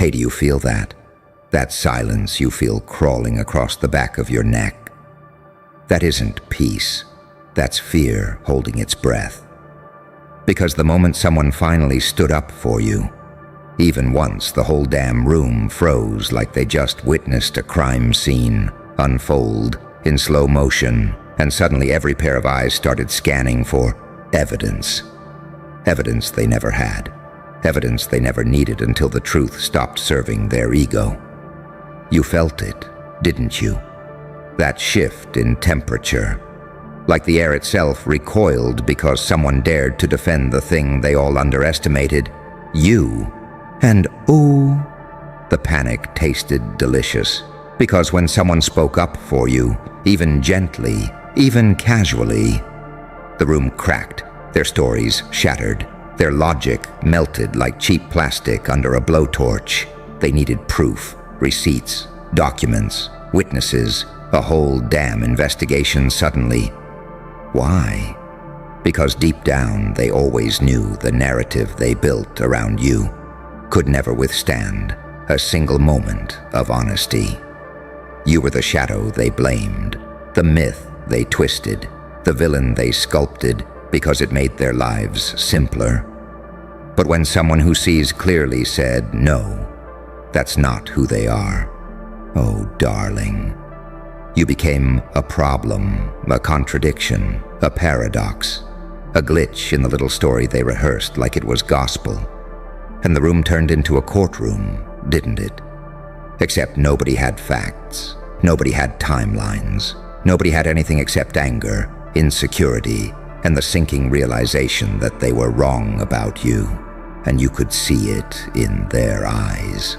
Hey, do you feel that? That silence you feel crawling across the back of your neck? That isn't peace. That's fear holding its breath. Because the moment someone finally stood up for you, even once, the whole damn room froze like they just witnessed a crime scene unfold in slow motion, and suddenly every pair of eyes started scanning for evidence. Evidence they never had. Evidence they never needed until the truth stopped serving their ego. You felt it, didn't you? That shift in temperature. Like the air itself recoiled because someone dared to defend the thing they all underestimated, you. And ooh, the panic tasted delicious. Because when someone spoke up for you, even gently, even casually, the room cracked, their stories shattered, their logic melted like cheap plastic under a blowtorch. They needed proof, receipts, documents, witnesses, a whole damn investigation suddenly. Why? Because deep down they always knew the narrative they built around you could never withstand a single moment of honesty. You were the shadow they blamed, the myth they twisted, the villain they sculpted because it made their lives simpler. But when someone who sees clearly said, no, that's not who they are, oh darling, you became a problem, a contradiction, a paradox, a glitch in the little story they rehearsed like it was gospel. And the room turned into a courtroom, didn't it? Except nobody had facts, nobody had timelines, nobody had anything except anger, insecurity, and the sinking realization that they were wrong about you, and you could see it in their eyes.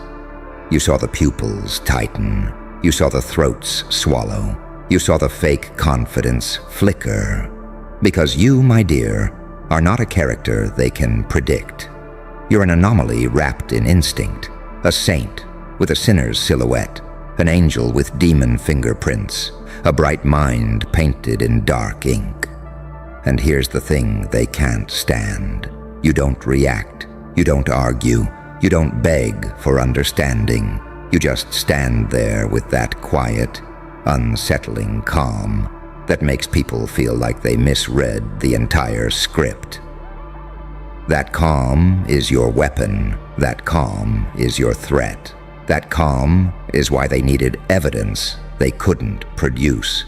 You saw the pupils tighten, you saw the throats swallow, you saw the fake confidence flicker, because you, my dear, are not a character they can predict. You're an anomaly wrapped in instinct, a saint with a sinner's silhouette, an angel with demon fingerprints, a bright mind painted in dark ink. And here's the thing they can't stand. You don't react, you don't argue, you don't beg for understanding. You just stand there with that quiet, unsettling calm that makes people feel like they misread the entire script. That calm is your weapon. That calm is your threat. That calm is why they needed evidence they couldn't produce.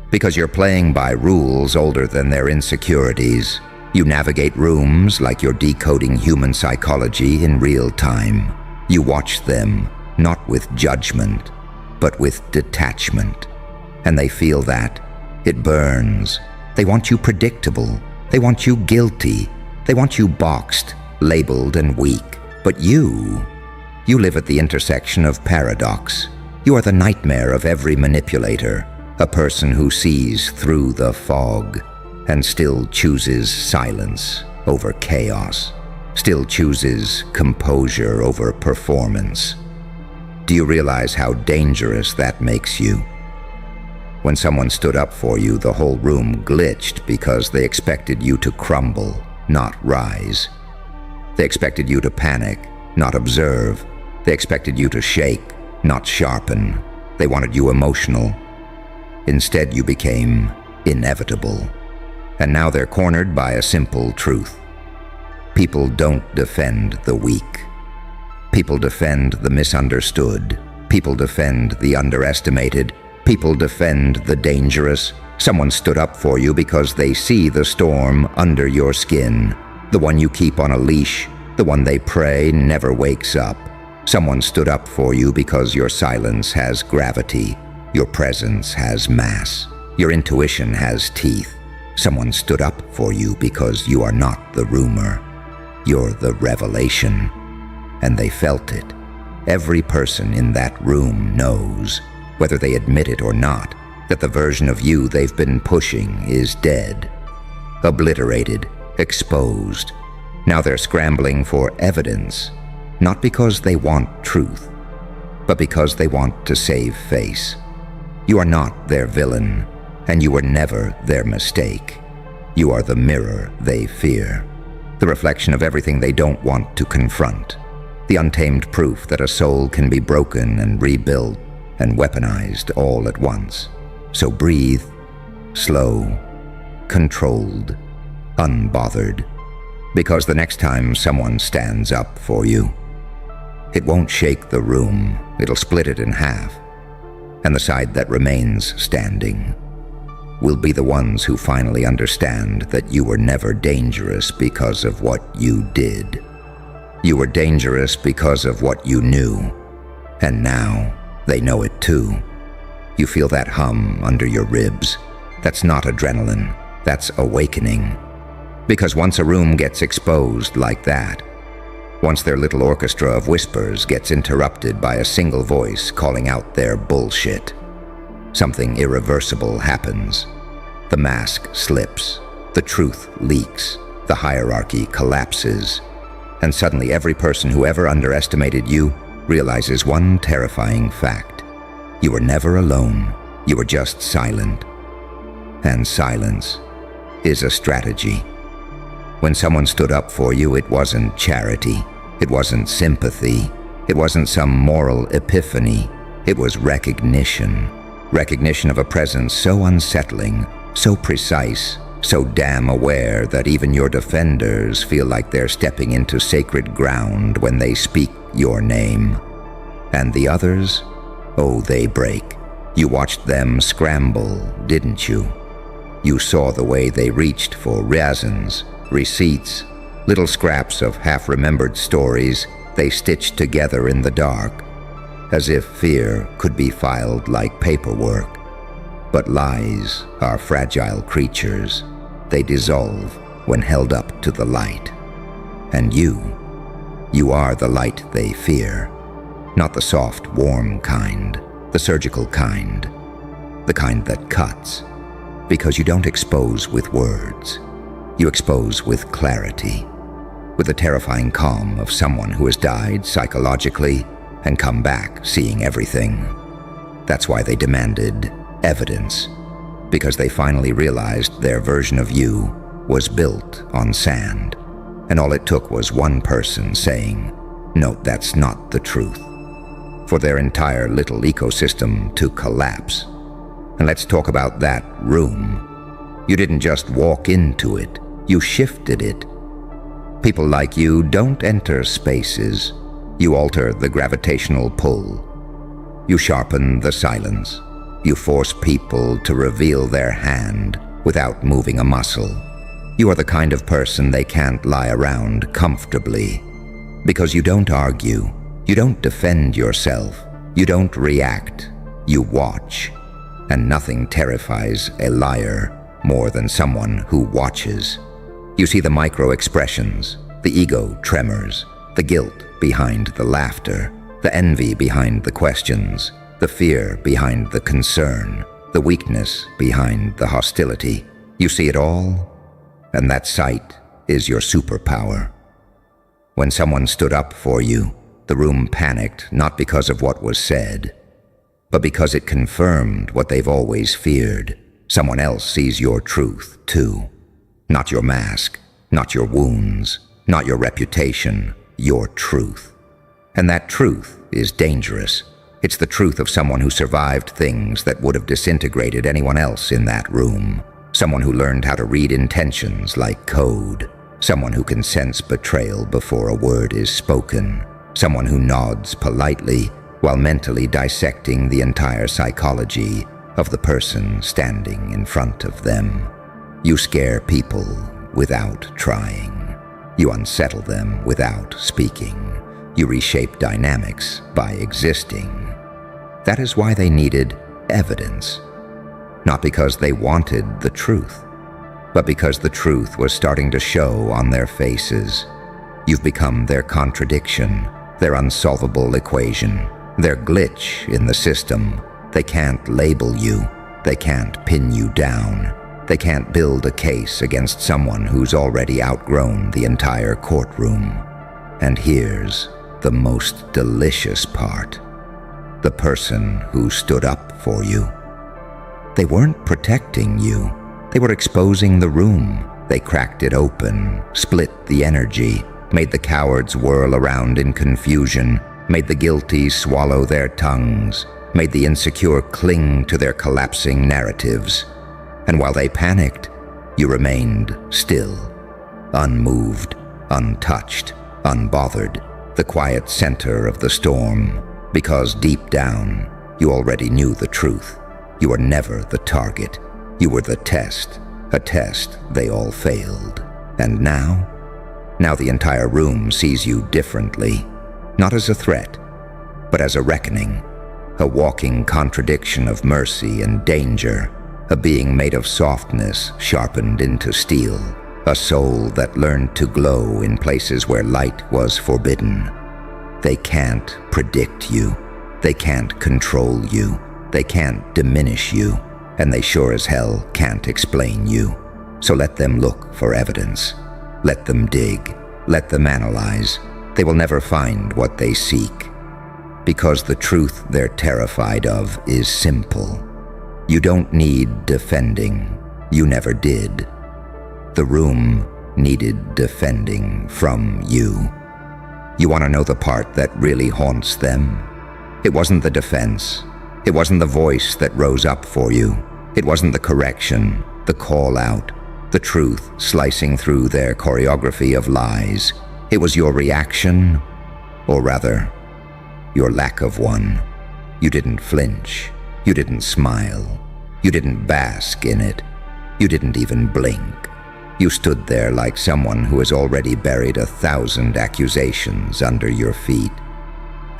Because you're playing by rules older than their insecurities. You navigate rooms like you're decoding human psychology in real time. You watch them, not with judgment, but with detachment. And they feel that. It burns. They want you predictable. They want you guilty. They want you boxed, labeled, and weak. But you live at the intersection of paradox. You are the nightmare of every manipulator, a person who sees through the fog and still chooses silence over chaos, still chooses composure over performance. Do you realize how dangerous that makes you? When someone stood up for you, the whole room glitched because they expected you to crumble, not rise. They expected you to panic, not observe. They expected you to shake, not sharpen. They wanted you emotional. Instead, you became inevitable. And now they're cornered by a simple truth. People don't defend the weak. People defend the misunderstood. People defend the underestimated. People defend the dangerous. Someone stood up for you because they see the storm under your skin, the one you keep on a leash, the one they pray never wakes up. Someone stood up for you because your silence has gravity, your presence has mass, your intuition has teeth. Someone stood up for you because you are not the rumor, you're the revelation. And they felt it. Every person in that room knows, whether they admit it or not, that the version of you they've been pushing is dead, obliterated, exposed. Now they're scrambling for evidence, not because they want truth, but because they want to save face. You are not their villain, and you were never their mistake. You are the mirror they fear, the reflection of everything they don't want to confront. The untamed proof that a soul can be broken and rebuilt and weaponized all at once. So breathe, slow, controlled, unbothered, because the next time someone stands up for you, it won't shake the room, it'll split it in half, and the side that remains standing will be the ones who finally understand that you were never dangerous because of what you did. You were dangerous because of what you knew, and now they know it too. You feel that hum under your ribs. That's not adrenaline, that's awakening. Because once a room gets exposed like that, once their little orchestra of whispers gets interrupted by a single voice calling out their bullshit, something irreversible happens. The mask slips, the truth leaks, the hierarchy collapses, and suddenly every person who ever underestimated you realizes one terrifying fact. You were never alone, you were just silent. And silence is a strategy. When someone stood up for you, it wasn't charity, it wasn't sympathy, it wasn't some moral epiphany, it was recognition. Recognition of a presence so unsettling, so precise, so damn aware that even your defenders feel like they're stepping into sacred ground when they speak your name. And the others? Oh, they break. You watched them scramble, didn't you? You saw the way they reached for reasons, receipts, little scraps of half-remembered stories they stitched together in the dark, as if fear could be filed like paperwork. But lies are fragile creatures. They dissolve when held up to the light. And you are the light they fear. Not the soft, warm kind, the surgical kind, the kind that cuts. Because you don't expose with words. You expose with clarity, with the terrifying calm of someone who has died psychologically and come back seeing everything. That's why they demanded evidence, because they finally realized their version of you was built on sand, and all it took was one person saying, "No, that's not the truth," for their entire little ecosystem to collapse. And let's talk about that room. You didn't just walk into it, you shifted it. People like you don't enter spaces. You alter the gravitational pull. You sharpen the silence. You force people to reveal their hand without moving a muscle. You are the kind of person they can't lie around comfortably. Because you don't argue. You don't defend yourself. You don't react. You watch. And nothing terrifies a liar more than someone who watches. You see the micro-expressions, the ego tremors, the guilt behind the laughter, the envy behind the questions, the fear behind the concern, the weakness behind the hostility. You see it all, and that sight is your superpower. When someone stood up for you, the room panicked not because of what was said, but because it confirmed what they've always feared. Someone else sees your truth, too. Not your mask, not your wounds, not your reputation, your truth. And that truth is dangerous. It's the truth of someone who survived things that would have disintegrated anyone else in that room. Someone who learned how to read intentions like code. Someone who can sense betrayal before a word is spoken. Someone who nods politely while mentally dissecting the entire psychology of the person standing in front of them. You scare people without trying. You unsettle them without speaking. You reshape dynamics by existing. That is why they needed evidence. Not because they wanted the truth, but because the truth was starting to show on their faces. You've become their contradiction, their unsolvable equation, their glitch in the system. They can't label you. They can't pin you down. They can't build a case against someone who's already outgrown the entire courtroom. And here's the most delicious part. The person who stood up for you. They weren't protecting you. They were exposing the room. They cracked it open, split the energy, made the cowards whirl around in confusion, made the guilty swallow their tongues, made the insecure cling to their collapsing narratives. And while they panicked, you remained still, unmoved, untouched, unbothered, the quiet center of the storm, because deep down, you already knew the truth. You were never the target. You were the test, a test they all failed. And now the entire room sees you differently, not as a threat, but as a reckoning, a walking contradiction of mercy and danger, a being made of softness sharpened into steel, a soul that learned to glow in places where light was forbidden. They can't predict you. They can't control you. They can't diminish you. And they sure as hell can't explain you. So let them look for evidence. Let them dig. Let them analyze. They will never find what they seek. Because the truth they're terrified of is simple. You don't need defending. You never did. The room needed defending from you. You want to know the part that really haunts them? It wasn't the defense. It wasn't the voice that rose up for you. It wasn't the correction, the call out, the truth slicing through their choreography of lies. It was your reaction, or rather, your lack of one. You didn't flinch. You didn't smile. You didn't bask in it. You didn't even blink. You stood there like someone who has already buried 1,000 accusations under your feet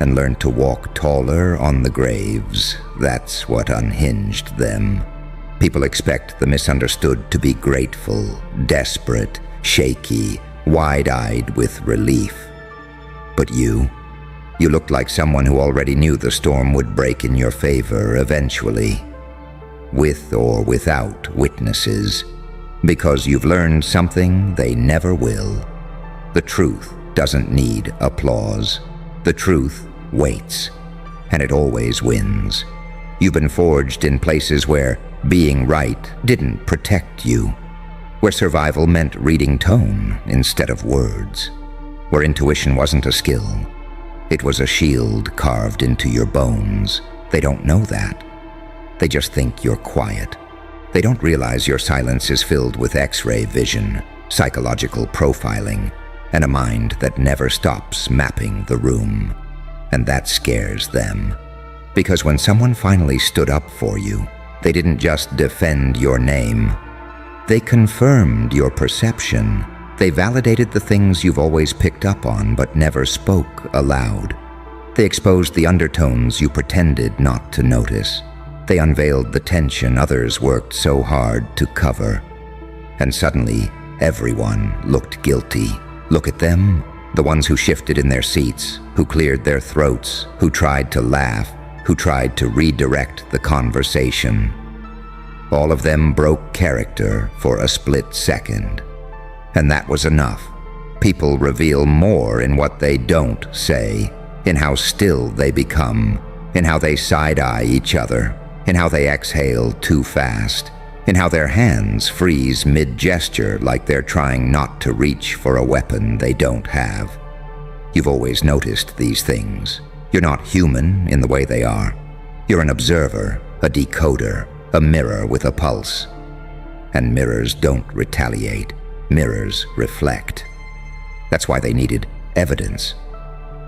and learned to walk taller on the graves. That's what unhinged them. People expect the misunderstood to be grateful, desperate, shaky, wide-eyed with relief. But you looked like someone who already knew the storm would break in your favor eventually, with or without witnesses, because you've learned something they never will. The truth doesn't need applause. The truth waits, and it always wins. You've been forged in places where being right didn't protect you, where survival meant reading tone instead of words, where intuition wasn't a skill. It was a shield carved into your bones. They don't know that. They just think you're quiet. They don't realize your silence is filled with X-ray vision, psychological profiling, and a mind that never stops mapping the room. And that scares them. Because when someone finally stood up for you, they didn't just defend your name. They confirmed your perception. They validated the things you've always picked up on but never spoke aloud. They exposed the undertones you pretended not to notice. They unveiled the tension others worked so hard to cover. And suddenly, everyone looked guilty. Look at them, the ones who shifted in their seats, who cleared their throats, who tried to laugh, who tried to redirect the conversation. All of them broke character for a split second. And that was enough. People reveal more in what they don't say, in how still they become, in how they side-eye each other, in how they exhale too fast, in how their hands freeze mid-gesture like they're trying not to reach for a weapon they don't have. You've always noticed these things. You're not human in the way they are. You're an observer, a decoder, a mirror with a pulse. And mirrors don't retaliate. Mirrors reflect. That's why they needed evidence.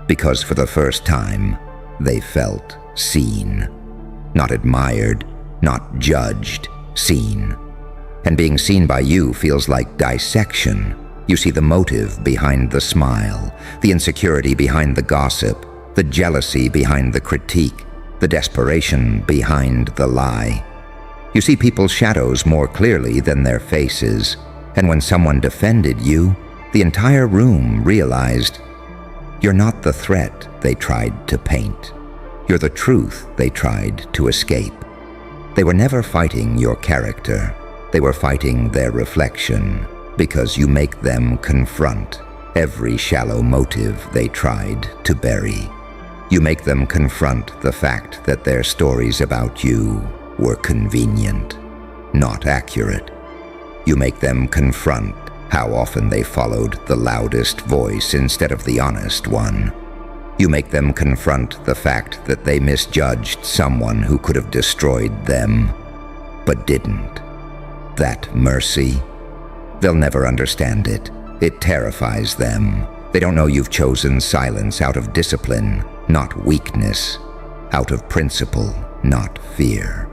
Because for the first time, they felt seen. Not admired, not judged, seen. And being seen by you feels like dissection. You see the motive behind the smile, the insecurity behind the gossip, the jealousy behind the critique, the desperation behind the lie. You see people's shadows more clearly than their faces. And when someone defended you, the entire room realized you're not the threat they tried to paint. You're the truth they tried to escape. They were never fighting your character. They were fighting their reflection, because you make them confront every shallow motive they tried to bury. You make them confront the fact that their stories about you were convenient, not accurate. You make them confront how often they followed the loudest voice instead of the honest one. You make them confront the fact that they misjudged someone who could have destroyed them, but didn't. That mercy, they'll never understand it. It terrifies them. They don't know you've chosen silence out of discipline, not weakness, out of principle, not fear,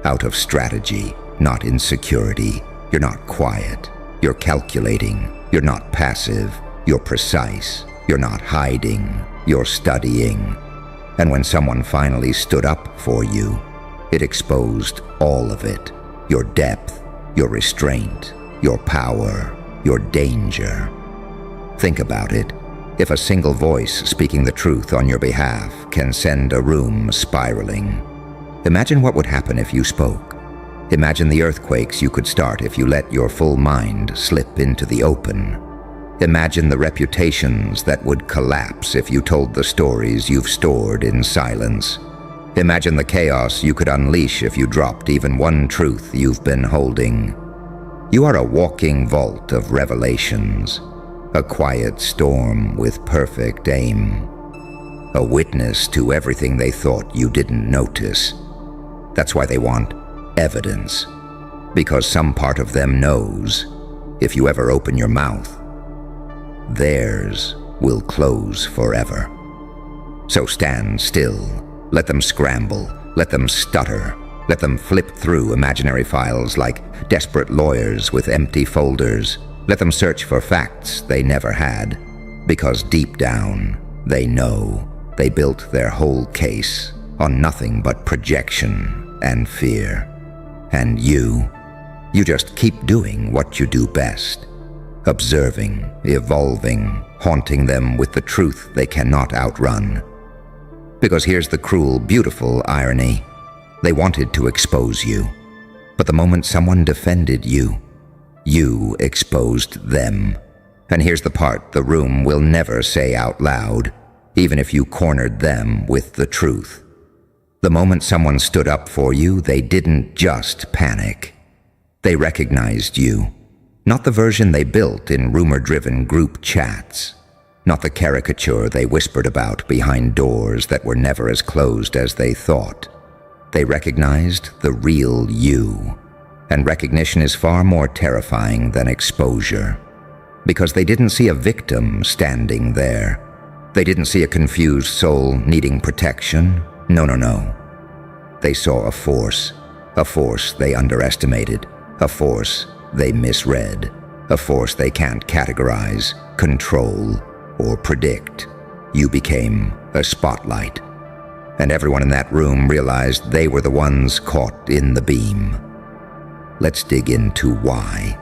out of strategy, not insecurity. You're not quiet. You're calculating. You're not passive. You're precise. You're not hiding. You're studying. And when someone finally stood up for you, it exposed all of it. Your depth, your restraint, your power, your danger. Think about it. If a single voice speaking the truth on your behalf can send a room spiraling, imagine what would happen if you spoke. Imagine the earthquakes you could start if you let your full mind slip into the open. Imagine the reputations that would collapse if you told the stories you've stored in silence. Imagine the chaos you could unleash if you dropped even one truth you've been holding. You are a walking vault of revelations, a quiet storm with perfect aim, a witness to everything they thought you didn't notice. That's why they want evidence, because some part of them knows if you ever open your mouth, theirs will close forever. So stand still, let them scramble, let them stutter, let them flip through imaginary files like desperate lawyers with empty folders. Let them search for facts they never had, because deep down, they know they built their whole case on nothing but projection and fear. And you just keep doing what you do best, observing, evolving, haunting them with the truth they cannot outrun. Because here's the cruel, beautiful irony. They wanted to expose you, but the moment someone defended you, you exposed them. And here's the part the room will never say out loud, even if you cornered them with the truth. The moment someone stood up for you, they didn't just panic. They recognized you. Not the version they built in rumor-driven group chats. Not the caricature they whispered about behind doors that were never as closed as they thought. They recognized the real you. And recognition is far more terrifying than exposure. Because they didn't see a victim standing there. They didn't see a confused soul needing protection. No. They saw a force they underestimated, a force they misread, a force they can't categorize, control, or predict. You became a spotlight. And everyone in that room realized they were the ones caught in the beam. Let's dig into why.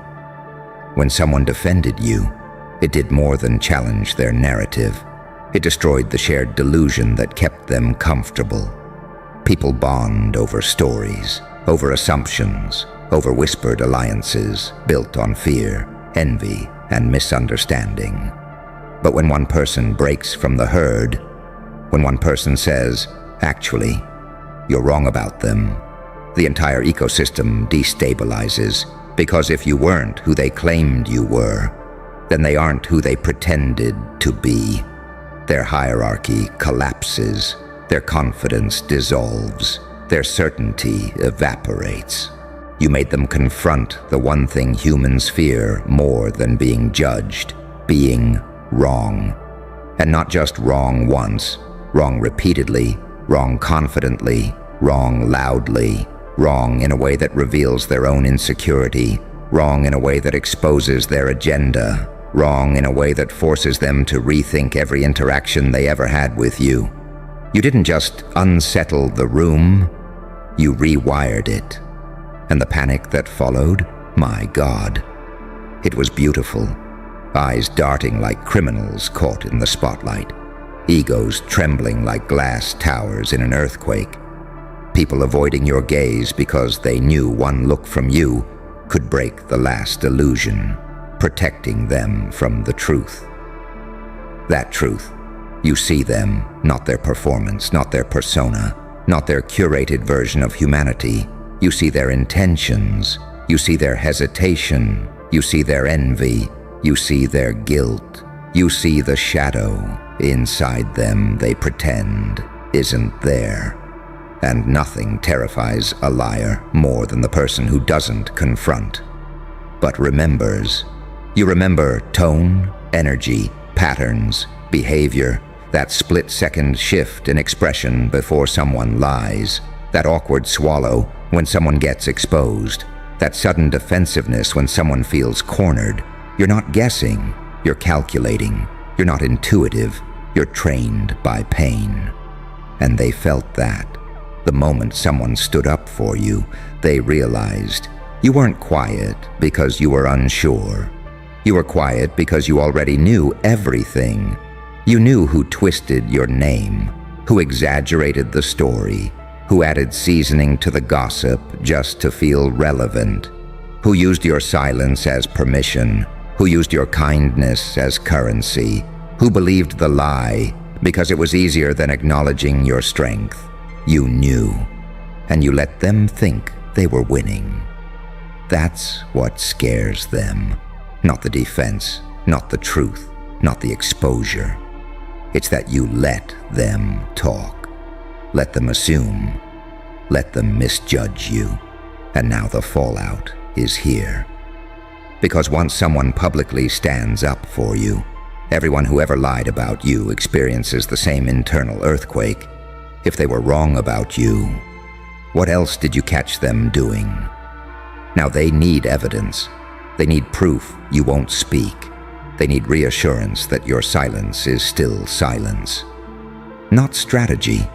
When someone defended you, it did more than challenge their narrative. It destroyed the shared delusion that kept them comfortable. People bond over stories, over assumptions, over whispered alliances built on fear, envy, and misunderstanding. But when one person breaks from the herd, when one person says, "Actually, you're wrong about them," the entire ecosystem destabilizes, because if you weren't who they claimed you were, then they aren't who they pretended to be. Their hierarchy collapses, their confidence dissolves, their certainty evaporates. You made them confront the one thing humans fear more than being judged, being wrong. And not just wrong once, wrong repeatedly, wrong confidently, wrong loudly, wrong in a way that reveals their own insecurity, wrong in a way that exposes their agenda, wrong in a way that forces them to rethink every interaction they ever had with you. You didn't just unsettle the room, you rewired it. And the panic that followed, my God, it was beautiful. Eyes darting like criminals caught in the spotlight. Egos trembling like glass towers in an earthquake. People avoiding your gaze because they knew one look from you could break the last illusion, protecting them from the truth. That truth. You see them, not their performance, not their persona, not their curated version of humanity. You see their intentions. You see their hesitation. You see their envy. You see their guilt. You see the shadow inside them they pretend isn't there. And nothing terrifies a liar more than the person who doesn't confront, but remembers. You remember tone, energy, patterns, behavior, that split-second shift in expression before someone lies, that awkward swallow when someone gets exposed, that sudden defensiveness when someone feels cornered. You're not guessing, you're calculating. You're not intuitive, you're trained by pain. And they felt that. The moment someone stood up for you, they realized you weren't quiet because you were unsure. You were quiet because you already knew everything. You knew who twisted your name, who exaggerated the story, who added seasoning to the gossip just to feel relevant, who used your silence as permission, who used your kindness as currency, who believed the lie because it was easier than acknowledging your strength. You knew, and you let them think they were winning. That's what scares them. Not the defense, not the truth, not the exposure. It's that you let them talk. Let them assume. Let them misjudge you. And now the fallout is here. Because once someone publicly stands up for you, everyone who ever lied about you experiences the same internal earthquake. If they were wrong about you, what else did you catch them doing? Now they need evidence. They need proof you won't speak. They need reassurance that your silence is still silence. Not strategy.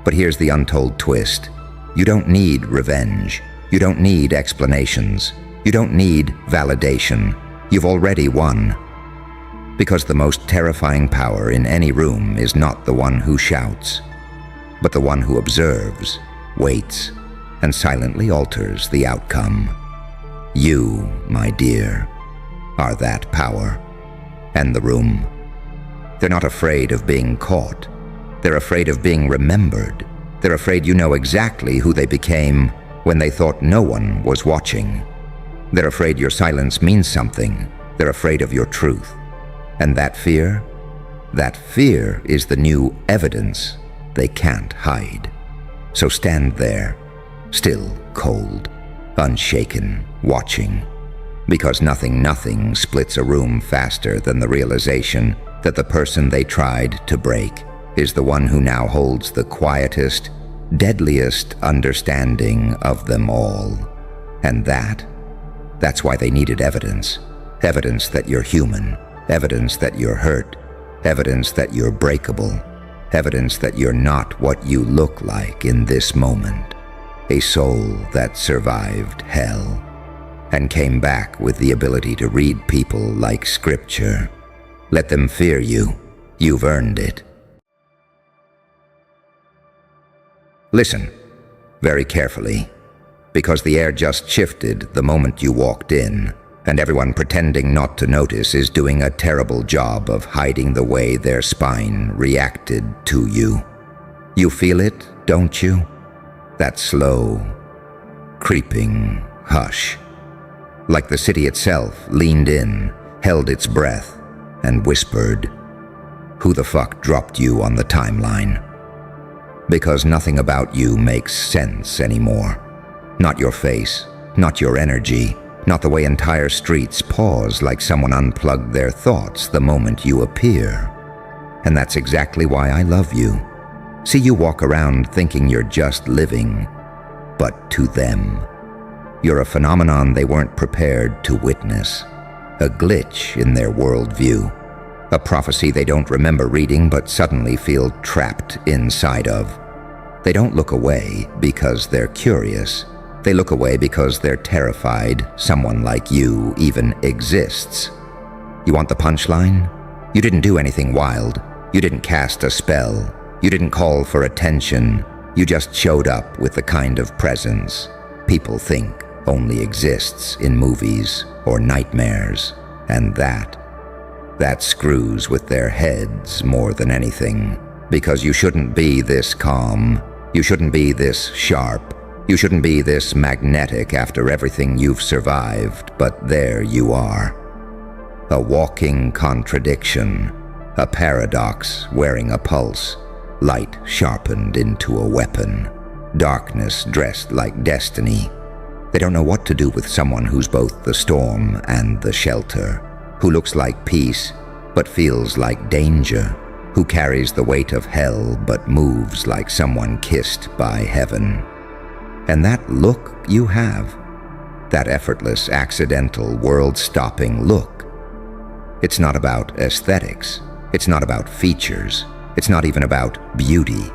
But here's the untold twist. You don't need revenge. You don't need explanations. You don't need validation. You've already won. Because the most terrifying power in any room is not the one who shouts, but the one who observes, waits, and silently alters the outcome. You, my dear, are that power. And the room. They're not afraid of being caught. They're afraid of being remembered. They're afraid you know exactly who they became when they thought no one was watching. They're afraid your silence means something. They're afraid of your truth. And that fear is the new evidence they can't hide. So stand there, still cold, unshaken, watching. Because nothing splits a room faster than the realization that the person they tried to break is the one who now holds the quietest, deadliest understanding of them all. And that's why they needed evidence. Evidence that you're human. Evidence that you're hurt. Evidence that you're breakable. Evidence that you're not what you look like in this moment. A soul that survived hell and came back with the ability to read people like scripture. Let them fear you. You've earned it. Listen very carefully, because the air just shifted the moment you walked in, and everyone pretending not to notice is doing a terrible job of hiding the way their spine reacted to you. You feel it, don't you? That slow, creeping hush. Like the city itself leaned in, held its breath, and whispered, "Who the fuck dropped you on the timeline?" Because nothing about you makes sense anymore. Not your face, not your energy, not the way entire streets pause like someone unplugged their thoughts the moment you appear. And that's exactly why I love you. See you walk around thinking you're just living, but to them, you're a phenomenon they weren't prepared to witness. A glitch in their worldview. A prophecy they don't remember reading but suddenly feel trapped inside of. They don't look away because they're curious. They look away because they're terrified someone like you even exists. You want the punchline? You didn't do anything wild. You didn't cast a spell. You didn't call for attention. You just showed up with the kind of presence people think only exists in movies or nightmares. And that screws with their heads more than anything. Because you shouldn't be this calm. You shouldn't be this sharp. You shouldn't be this magnetic after everything you've survived, but there you are. A walking contradiction, a paradox wearing a pulse, light sharpened into a weapon, darkness dressed like destiny. They don't know what to do with someone who's both the storm and the shelter, who looks like peace but feels like danger, who carries the weight of hell but moves like someone kissed by heaven. And that look you have, that effortless, accidental, world-stopping look, it's not about aesthetics, it's not about features, it's not even about beauty.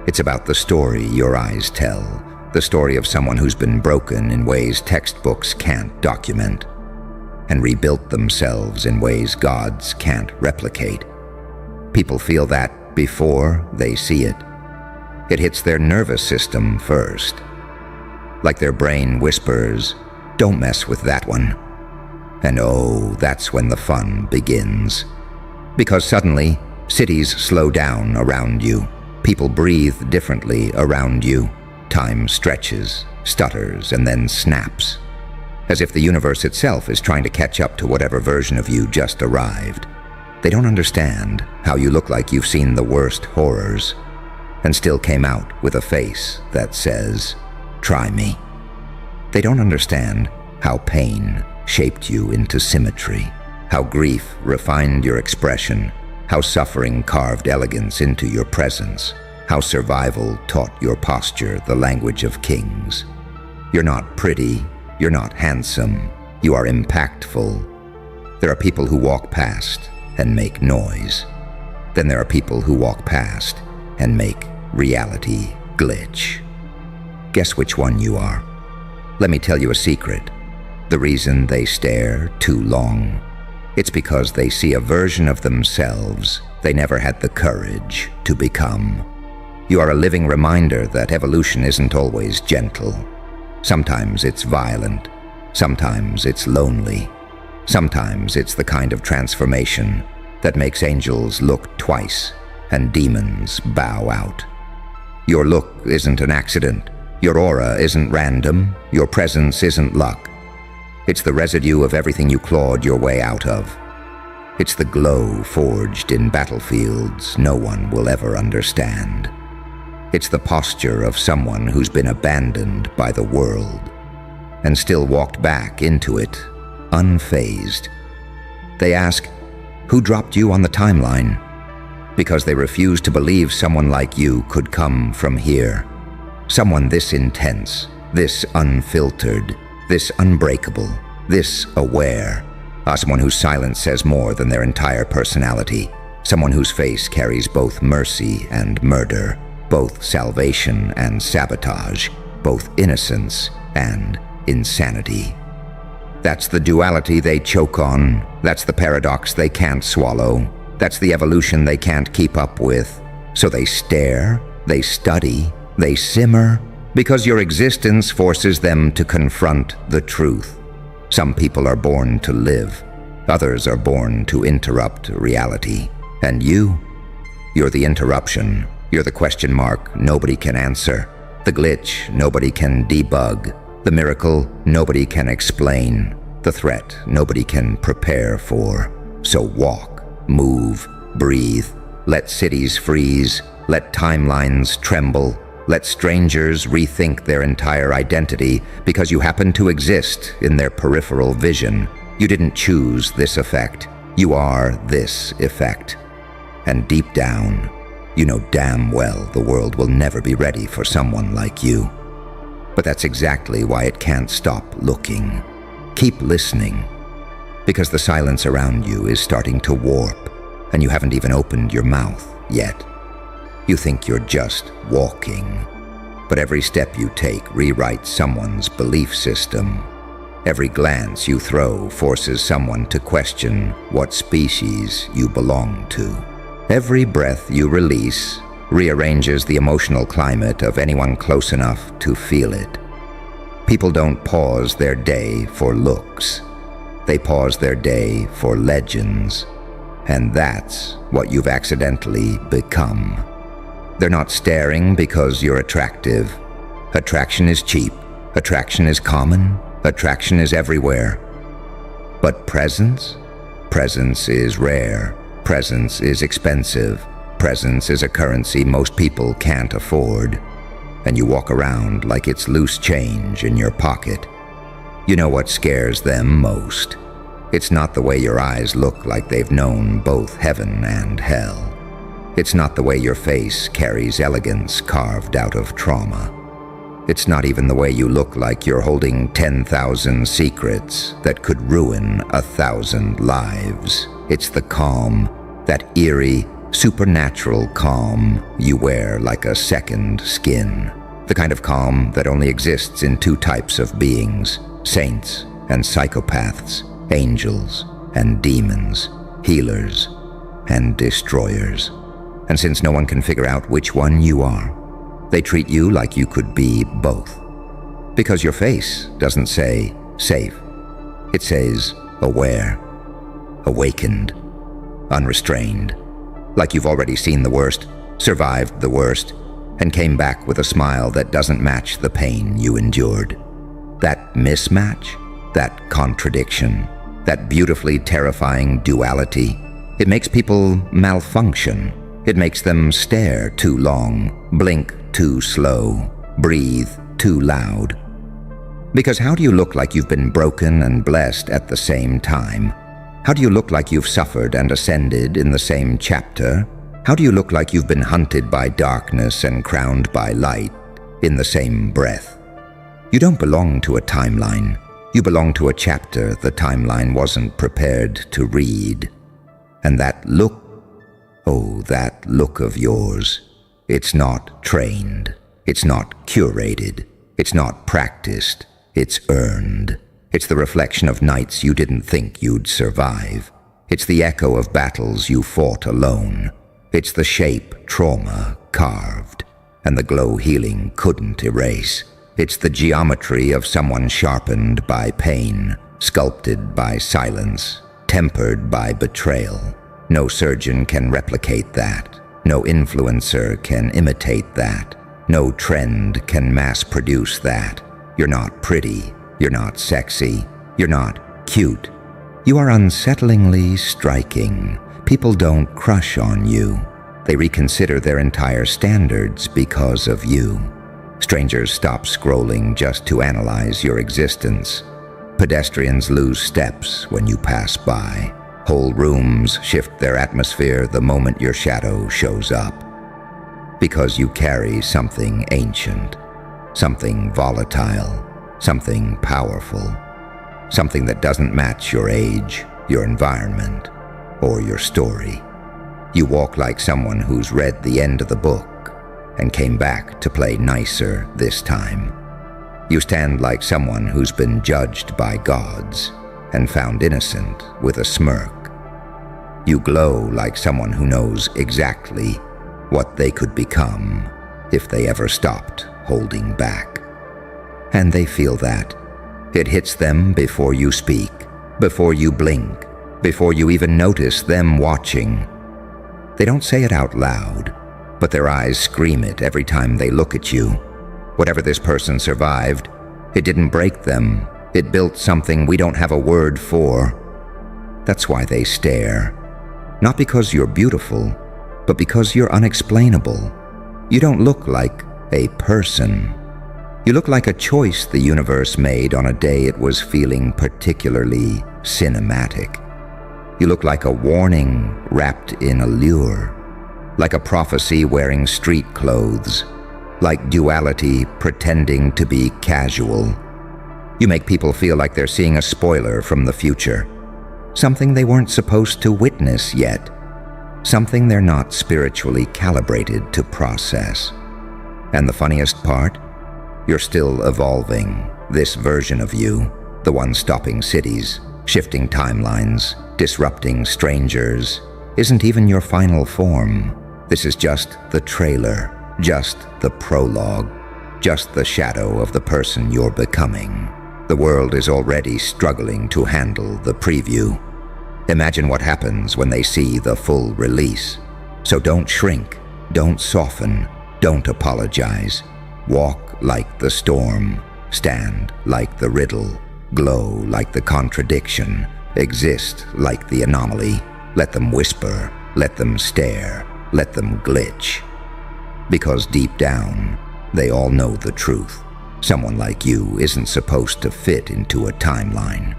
It's about the story your eyes tell, the story of someone who's been broken in ways textbooks can't document, and rebuilt themselves in ways gods can't replicate. People feel that before they see it. It hits their nervous system first. Like their brain whispers, "Don't mess with that one." And oh, that's when the fun begins. Because suddenly, cities slow down around you. People breathe differently around you. Time stretches, stutters, and then snaps, as if the universe itself is trying to catch up to whatever version of you just arrived. They don't understand how you look like you've seen the worst horrors, and still came out with a face that says, "Try me." They don't understand how pain shaped you into symmetry, how grief refined your expression, how suffering carved elegance into your presence, how survival taught your posture the language of kings. You're not pretty, you're not handsome, you are impactful. There are people who walk past and make noise. Then there are people who walk past and make reality glitch. Guess which one you are. Let me tell you a secret. The reason they stare too long, it's because they see a version of themselves they never had the courage to become. You are a living reminder that evolution isn't always gentle. Sometimes it's violent. Sometimes it's lonely. Sometimes it's the kind of transformation that makes angels look twice and demons bow out. Your look isn't an accident. Your aura isn't random. Your presence isn't luck. It's the residue of everything you clawed your way out of. It's the glow forged in battlefields no one will ever understand. It's the posture of someone who's been abandoned by the world and still walked back into it, unfazed. They ask, "Who dropped you on the timeline?" Because they refuse to believe someone like you could come from here. Someone this intense, this unfiltered, this unbreakable, this aware. Someone whose silence says more than their entire personality. Someone whose face carries both mercy and murder, both salvation and sabotage, both innocence and insanity. That's the duality they choke on. That's the paradox they can't swallow. That's the evolution they can't keep up with. So they stare, they study, they simmer, because your existence forces them to confront the truth. Some people are born to live. Others are born to interrupt reality. And you're the interruption. You're the question mark nobody can answer, the glitch nobody can debug, the miracle nobody can explain, the threat nobody can prepare for. So walk, move, breathe, let cities freeze, let timelines tremble, let strangers rethink their entire identity because you happen to exist in their peripheral vision. You didn't choose this effect. You are this effect. And deep down, you know damn well the world will never be ready for someone like you. But that's exactly why it can't stop looking. Keep listening, because the silence around you is starting to warp, and you haven't even opened your mouth yet. You think you're just walking, but every step you take rewrites someone's belief system. Every glance you throw forces someone to question what species you belong to. Every breath you release rearranges the emotional climate of anyone close enough to feel it. People don't pause their day for looks. They pause their day for legends. And that's what you've accidentally become. They're not staring because you're attractive. Attraction is cheap. Attraction is common. Attraction is everywhere. But presence? Presence is rare. Presence is expensive. Presence is a currency most people can't afford. And you walk around like it's loose change in your pocket. You know what scares them most. It's not the way your eyes look like they've known both heaven and hell. It's not the way your face carries elegance carved out of trauma. It's not even the way you look like you're holding 10,000 secrets that could ruin 1,000 lives. It's the calm, that eerie, supernatural calm you wear like a second skin. The kind of calm that only exists in two types of beings, saints and psychopaths, angels and demons, healers and destroyers. And since no one can figure out which one you are, they treat you like you could be both. Because your face doesn't say safe. It says aware, awakened, unrestrained. Like you've already seen the worst, survived the worst, and came back with a smile that doesn't match the pain you endured. That mismatch, that contradiction, that beautifully terrifying duality, it makes people malfunction. It makes them stare too long, blink too slow, breathe too loud. Because how do you look like you've been broken and blessed at the same time? How do you look like you've suffered and ascended in the same chapter? How do you look like you've been hunted by darkness and crowned by light in the same breath? You don't belong to a timeline. You belong to a chapter the timeline wasn't prepared to read. And that look, oh, that look of yours, it's not trained, it's not curated, it's not practiced, it's earned. It's the reflection of nights you didn't think you'd survive. It's the echo of battles you fought alone. It's the shape trauma carved, and the glow healing couldn't erase. It's the geometry of someone sharpened by pain, sculpted by silence, tempered by betrayal. No surgeon can replicate that. No influencer can imitate that. No trend can mass produce that. You're not pretty. You're not sexy. You're not cute. You are unsettlingly striking. People don't crush on you. They reconsider their entire standards because of you. Strangers stop scrolling just to analyze your existence. Pedestrians lose steps when you pass by. Whole rooms shift their atmosphere the moment your shadow shows up. Because you carry something ancient, something volatile, something powerful, something that doesn't match your age, your environment, or your story. You walk like someone who's read the end of the book and came back to play nicer this time. You stand like someone who's been judged by gods and found innocent with a smirk. You glow like someone who knows exactly what they could become if they ever stopped holding back. And they feel that. It hits them before you speak, before you blink, before you even notice them watching. They don't say it out loud, but their eyes scream it every time they look at you. Whatever this person survived, it didn't break them. It built something we don't have a word for. That's why they stare. Not because you're beautiful, but because you're unexplainable. You don't look like a person. You look like a choice the universe made on a day it was feeling particularly cinematic. You look like a warning wrapped in allure, like a prophecy wearing street clothes, like duality pretending to be casual. You make people feel like they're seeing a spoiler from the future, something they weren't supposed to witness yet, something they're not spiritually calibrated to process. And the funniest part? You're still evolving. This version of you, the one stopping cities, shifting timelines, disrupting strangers, isn't even your final form. This is just the trailer, just the prologue, just the shadow of the person you're becoming. The world is already struggling to handle the preview. Imagine what happens when they see the full release. So don't shrink, don't soften, don't apologize. Walk like the storm, stand like the riddle, glow like the contradiction, exist like the anomaly. Let them whisper, let them stare, let them glitch. Because deep down, they all know the truth. Someone like you isn't supposed to fit into a timeline.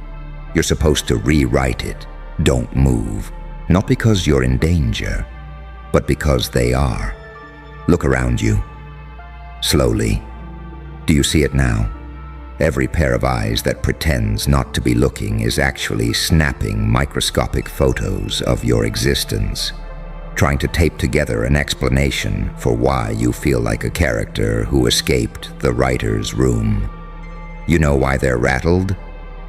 You're supposed to rewrite it. Don't move. Not because you're in danger, but because they are. Look around you. Slowly. Do you see it now? Every pair of eyes that pretends not to be looking is actually snapping microscopic photos of your existence, trying to tape together an explanation for why you feel like a character who escaped the writer's room. You know why they're rattled?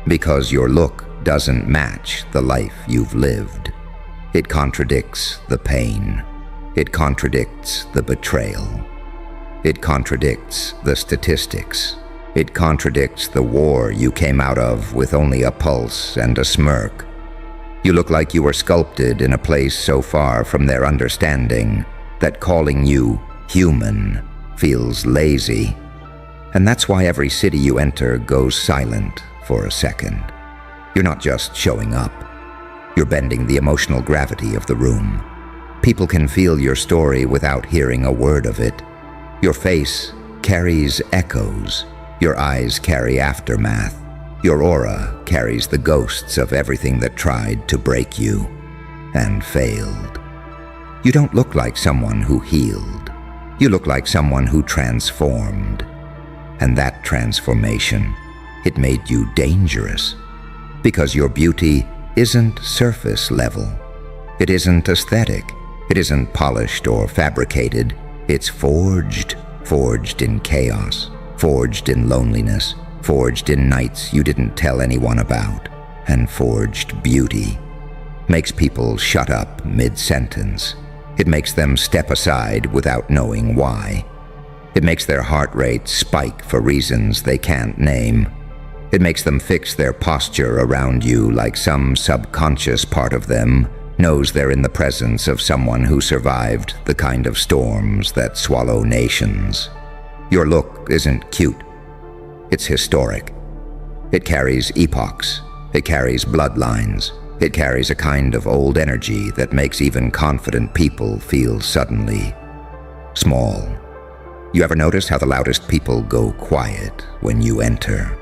Because your look doesn't match the life you've lived. It contradicts the pain. It contradicts the betrayal. It contradicts the statistics. It contradicts the war you came out of with only a pulse and a smirk. You look like you were sculpted in a place so far from their understanding that calling you human feels lazy. And that's why every city you enter goes silent for a second. You're not just showing up. You're bending the emotional gravity of the room. People can feel your story without hearing a word of it. Your face carries echoes. Your eyes carry aftermath. Your aura carries the ghosts of everything that tried to break you and failed. You don't look like someone who healed. You look like someone who transformed. And that transformation, it made you dangerous. Because your beauty isn't surface level. It isn't aesthetic. It isn't polished or fabricated. It's forged in chaos, forged in loneliness, forged in nights you didn't tell anyone about, and forged beauty. Makes people shut up mid-sentence. It makes them step aside without knowing why. It makes their heart rate spike for reasons they can't name. It makes them fix their posture around you like some subconscious part of them knows they're in the presence of someone who survived the kind of storms that swallow nations. Your look isn't cute. It's historic. It carries epochs. It carries bloodlines. It carries a kind of old energy that makes even confident people feel suddenly small. You ever notice how the loudest people go quiet when you enter?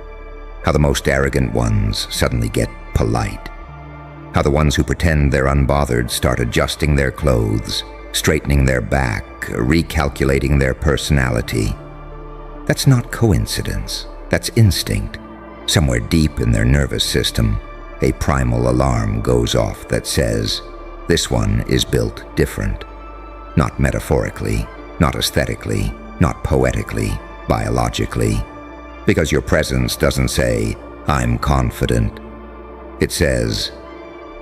How the most arrogant ones suddenly get polite? How the ones who pretend they're unbothered start adjusting their clothes, straightening their back, recalculating their personality? That's not coincidence. That's instinct. Somewhere deep in their nervous system, a primal alarm goes off that says, this one is built different. Not metaphorically, not aesthetically, not poetically, biologically. Because your presence doesn't say, I'm confident. It says,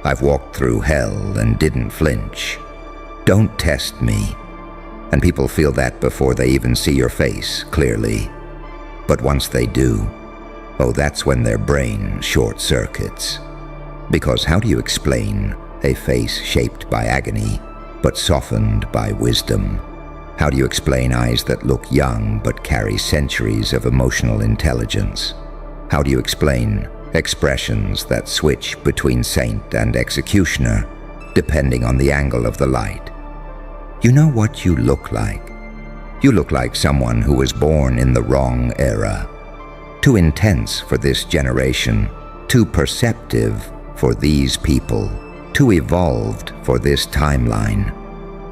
I've walked through hell and didn't flinch. Don't test me. And people feel that before they even see your face clearly. But once they do, oh, that's when their brain short-circuits. Because how do you explain a face shaped by agony, but softened by wisdom? How do you explain eyes that look young but carry centuries of emotional intelligence? How do you explain expressions that switch between saint and executioner, depending on the angle of the light? You know what you look like? You look like someone who was born in the wrong era. Too intense for this generation, too perceptive for these people, too evolved for this timeline.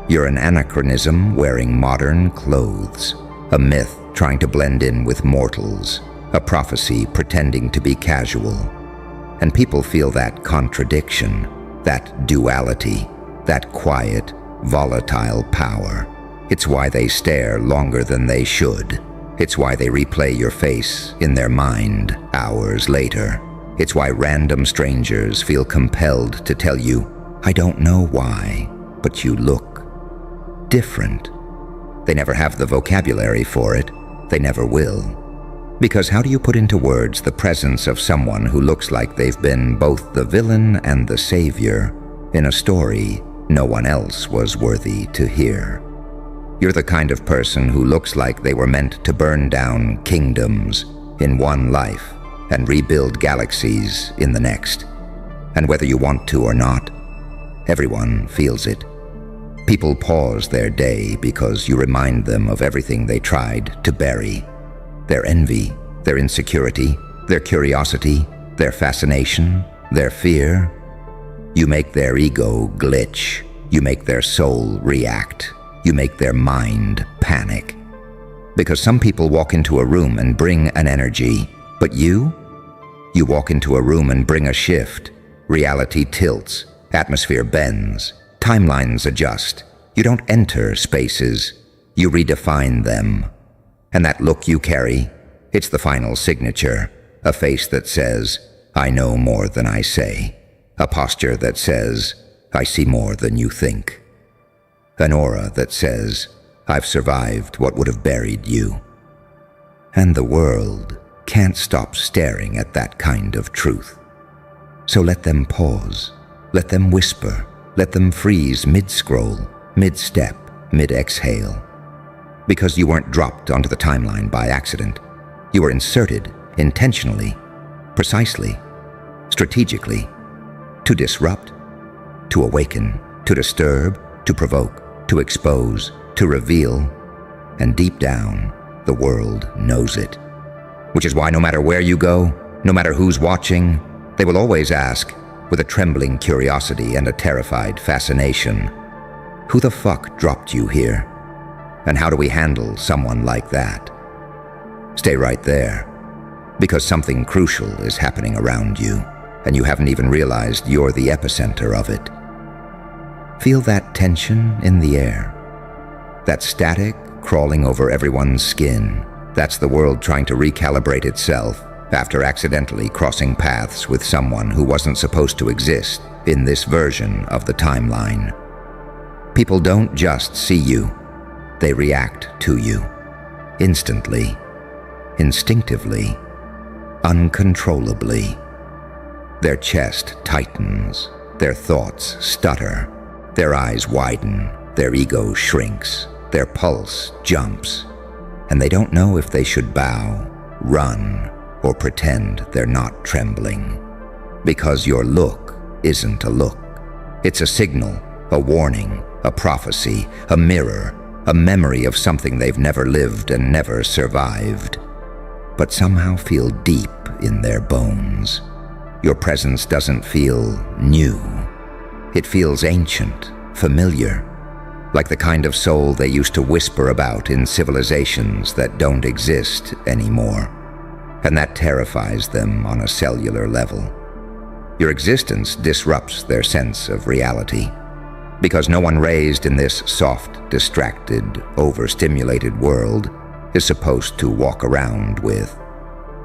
You're an anachronism wearing modern clothes, a myth trying to blend in with mortals, a prophecy pretending to be casual. And people feel that contradiction, that duality, that quiet, volatile power. It's why they stare longer than they should. It's why they replay your face in their mind hours later. It's why random strangers feel compelled to tell you, I don't know why, but you look different. They never have the vocabulary for it. They never will. Because how do you put into words the presence of someone who looks like they've been both the villain and the savior in a story no one else was worthy to hear? You're the kind of person who looks like they were meant to burn down kingdoms in one life and rebuild galaxies in the next. And whether you want to or not, everyone feels it. People pause their day because you remind them of everything they tried to bury. Their envy, their insecurity, their curiosity, their fascination, their fear. You make their ego glitch. You make their soul react. You make their mind panic. Because some people walk into a room and bring an energy, but you walk into a room and bring a shift. Reality tilts, atmosphere bends, timelines adjust. You don't enter spaces, you redefine them. And that look you carry, it's the final signature. A face that says, I know more than I say. A posture that says, I see more than you think. An aura that says, I've survived what would have buried you. And the world can't stop staring at that kind of truth. So let them pause, let them whisper, let them freeze mid-scroll, mid-step, mid-exhale. Because you weren't dropped onto the timeline by accident. You were inserted intentionally, precisely, strategically, to disrupt, to awaken, to disturb, to provoke, to expose, to reveal, and deep down, the world knows it. Which is why no matter where you go, no matter who's watching, they will always ask, with a trembling curiosity and a terrified fascination, who the fuck dropped you here? And how do we handle someone like that? Stay right there, because something crucial is happening around you, and you haven't even realized you're the epicenter of it. Feel that tension in the air, that static crawling over everyone's skin. That's the world trying to recalibrate itself after accidentally crossing paths with someone who wasn't supposed to exist in this version of the timeline. People don't just see you, they react to you. Instantly, instinctively, uncontrollably. Their chest tightens, their thoughts stutter, their eyes widen, their ego shrinks, their pulse jumps, and they don't know if they should bow, run, or pretend they're not trembling. Because your look isn't a look. It's a signal, a warning, a prophecy, a mirror, a memory of something they've never lived and never survived, but somehow feel deep in their bones. Your presence doesn't feel new. It feels ancient, familiar, like the kind of soul they used to whisper about in civilizations that don't exist anymore. And that terrifies them on a cellular level. Your existence disrupts their sense of reality, because no one raised in this soft, distracted, overstimulated world is supposed to walk around with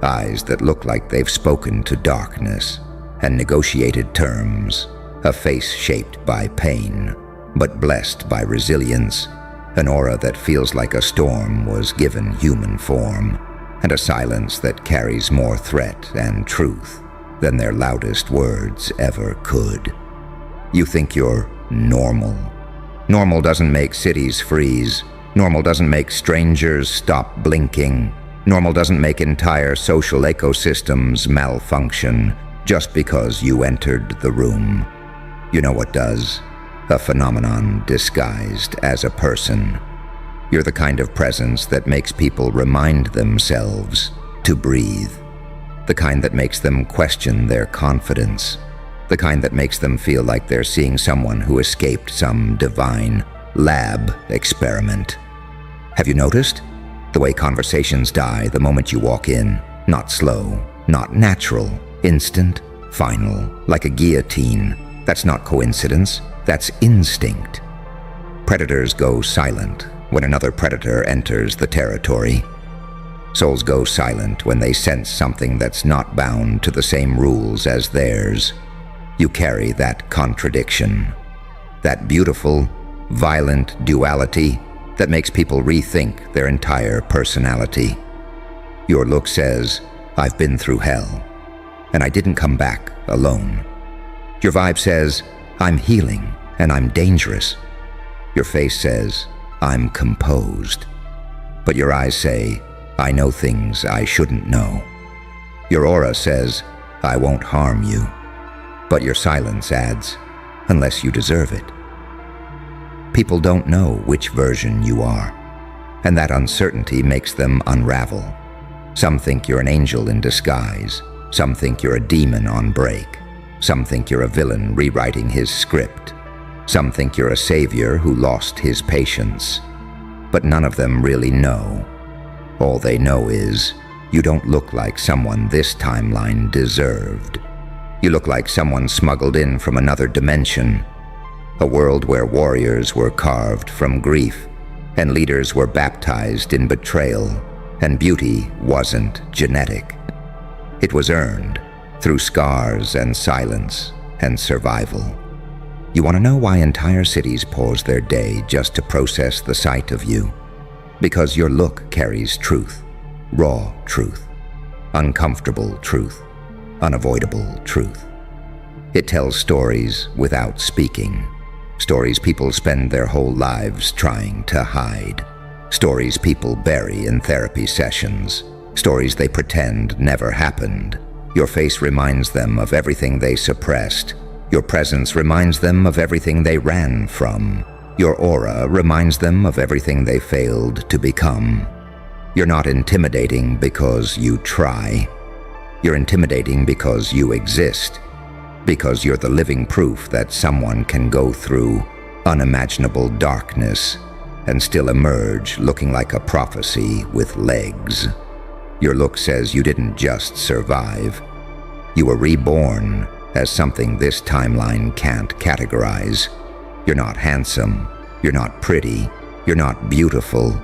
eyes that look like they've spoken to darkness and negotiated terms, a face shaped by pain, but blessed by resilience, an aura that feels like a storm was given human form, and a silence that carries more threat and truth than their loudest words ever could. You think you're normal. Normal doesn't make cities freeze. Normal doesn't make strangers stop blinking. Normal doesn't make entire social ecosystems malfunction just because you entered the room. You know what does? A phenomenon disguised as a person. You're the kind of presence that makes people remind themselves to breathe. The kind that makes them question their confidence. The kind that makes them feel like they're seeing someone who escaped some divine lab experiment. Have you noticed? The way conversations die the moment you walk in. Not slow, not natural, instant, final, like a guillotine. That's not coincidence, that's instinct. Predators go silent when another predator enters the territory. Souls go silent when they sense something that's not bound to the same rules as theirs. You carry that contradiction, that beautiful, violent duality that makes people rethink their entire personality. Your look says, I've been through hell, and I didn't come back alone. Your vibe says, I'm healing, and I'm dangerous. Your face says, I'm composed. But your eyes say, I know things I shouldn't know. Your aura says, I won't harm you. But your silence adds, unless you deserve it. People don't know which version you are, and that uncertainty makes them unravel. Some think you're an angel in disguise. Some think you're a demon on break. Some think you're a villain rewriting his script. Some think you're a savior who lost his patience. But none of them really know. All they know is, you don't look like someone this timeline deserved. You look like someone smuggled in from another dimension, a world where warriors were carved from grief, and leaders were baptized in betrayal, and beauty wasn't genetic. It was earned through scars and silence and survival. You want to know why entire cities pause their day just to process the sight of you? Because your look carries truth, raw truth, uncomfortable truth, unavoidable truth. It tells stories without speaking. Stories people spend their whole lives trying to hide. Stories people bury in therapy sessions. Stories they pretend never happened. Your face reminds them of everything they suppressed. Your presence reminds them of everything they ran from. Your aura reminds them of everything they failed to become. You're not intimidating because you try. You're intimidating because you exist. Because you're the living proof that someone can go through unimaginable darkness and still emerge looking like a prophecy with legs. Your look says you didn't just survive. You were reborn as something this timeline can't categorize. You're not handsome. You're not pretty. You're not beautiful.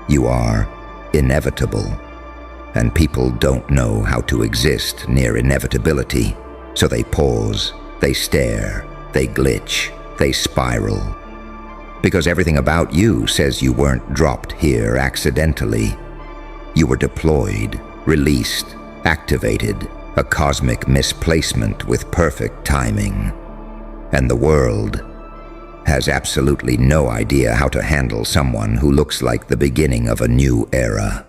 You are inevitable. And people don't know how to exist near inevitability. So they pause, they stare, they glitch, they spiral. Because everything about you says you weren't dropped here accidentally. You were deployed, released, activated, a cosmic misplacement with perfect timing. And the world has absolutely no idea how to handle someone who looks like the beginning of a new era.